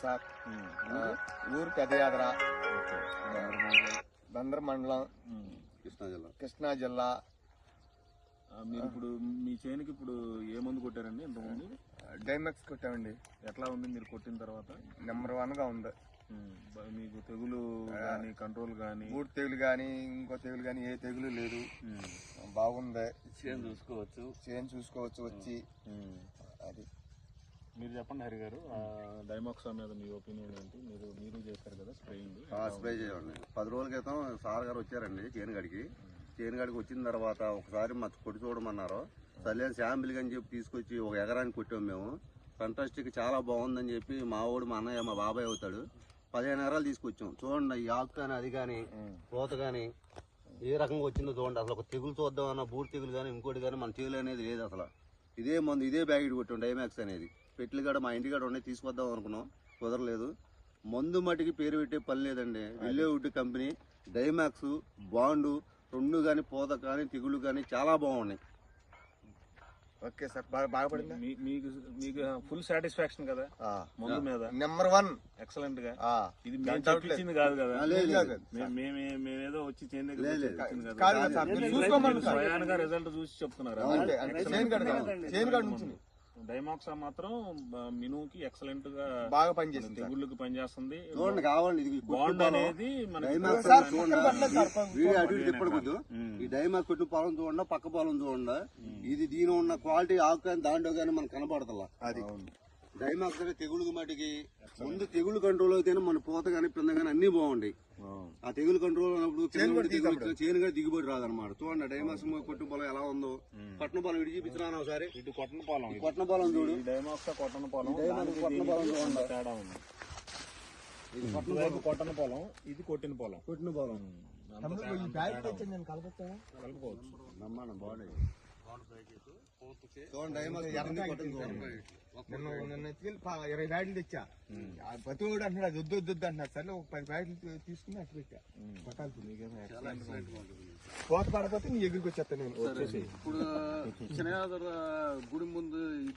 Sir ఊరు పెదయాదర బందర మండలం కృష్ణా జిల్లా. మీరు ఇప్పుడు మీ చేనుకి ఇప్పుడు ఏ మందు కొట్టారండి ఇంతకుముందు? డైమెక్స్ కొట్టామండి. ఎట్లా ఉంది మీరు కొట్టిన తర్వాత? నెంబర్ 1 గా ఉంది. మీకు తెగులు కానీ కంట్రోల్ కానీ మూడు తెగులు కానీ ఇంకో తెగులు కానీ ఏ తెగులు లేదు. బాగుంది. చేను చూసుకోవచ్చు వచ్చి. అది మీరు చెప్పండి హరి గారు, డైమాక్సా మీద మీ ఒపీనియన్ ఏంటి? మీరు చేస్తారు కదా స్ప్రేయింగ్? స్ప్రే చేయండి. 10 రోజుల క్రితం సార్ గారు వచ్చారండి చేనుగడికి వచ్చిన తర్వాత ఒకసారి మా కొట్టి చూడమన్నారు. సర్లేని శాంపిల్ అని చెప్పి తీసుకొచ్చి ఒక ఎకరానికి కొట్టాము మేము. ఫంటాస్టిక్, చాలా బాగుందని చెప్పి మా వాడు, మా అన్నయ్య, మా బాబాయ్ అవుతాడు, 15 ఎకరాలు తీసుకొచ్చాం. చూడండి ఈ ఆకు కానీ అది కానీ పూత కానీ ఏ రకంగా వచ్చిందో చూడండి. అసలు ఒక తెగులు చూద్దామన్నా బూడి తెగులు కానీ ఇంకోటి కానీ మన తెగులు అనేది లేదు. అసలు ఇదే మందు ఇదే బ్యాకెట్ కొట్టాం డైమాక్స్ అనేది. పెట్లు కూడా మా ఇంటికాడ ఉన్నాయి, తీసుకొద్దాం అనుకున్నాం, కుదరలేదు. మందు మట్టికి పేరు పెట్టే పని లేదండి. విల్లేవుడ్ కంపెనీ డైమాక్స్ బాండు రెండు కానీ పూత కానీ తెగులు కానీ చాలా బాగున్నాయి. ఓకే సార్, బాగా పడింది. మీకు ఫుల్ సాటిస్ఫాక్షన్ కదా మందు మీద? నెంబర్ 1 ఎక్సలెంట్ గా. ఇది మేము చెప్పించింది కాదు కదా, మేమేదో వచ్చి చేను స్వయానుగా రిజల్ట్ చూసి చెప్తున్నారు. డైమాక్సా మాత్రం మినుకి ఎక్సలెంట్ గా బాగా పనిచేస్తుంది, తెగుళ్ళకి పనిచేస్తుంది. బాండ్ అనేది ఈ డైమాక్స్ కొట్టిన పొలం చూడండి, పక్క పొలం చూడండి. ఇది దీని ఉన్న క్వాలిటీ ఆకు కానీ దాంట్లో కానీ మనకు కనపడతలా. అది డైమాక్స్ అంటే తెగులు మటుకి ముందు తెగులు కంట్రోల్ అయితేనే మన పూత కానీ పింద కానీ అన్ని బాగుంటాయి. ఆ తెగులు కంట్రోల్ అయినప్పుడు చేను కూడా దిగుబడి రాదనమాట. చూడండి డైమాక్స్ కొట్టిన పొలం ఎలా ఉందో. కొట్టిన పొలం ఇటు చూపించిన ఒకసారి. ఇటు కొట్టిన పొలం, కొట్టిన పొలం చూడు. డైమాక్స్ కొట్టిన పొలం, కొట్టిన పొలం చూడండి, తేడా ఉంది. ఇది కొట్టిన పొలం, ఇది కొట్టిన పొలం. కొట్టిన పొలం కలుపుకోవచ్చు. నమ్మడం బాగుంది. నిన్న 20 బ్యాగులు తెచ్చా. ప్రతి కూడా అంటున్నాడు అది వద్దు అంటున్నారు. సరే ఒక 10 బ్యాగులు తీసుకుని అట్టు పెట్టా. కోత పడకపోతే నీ ఎగురికి వచ్చేస్తా నేను. ఇప్పుడు గుడి ముందు ఇది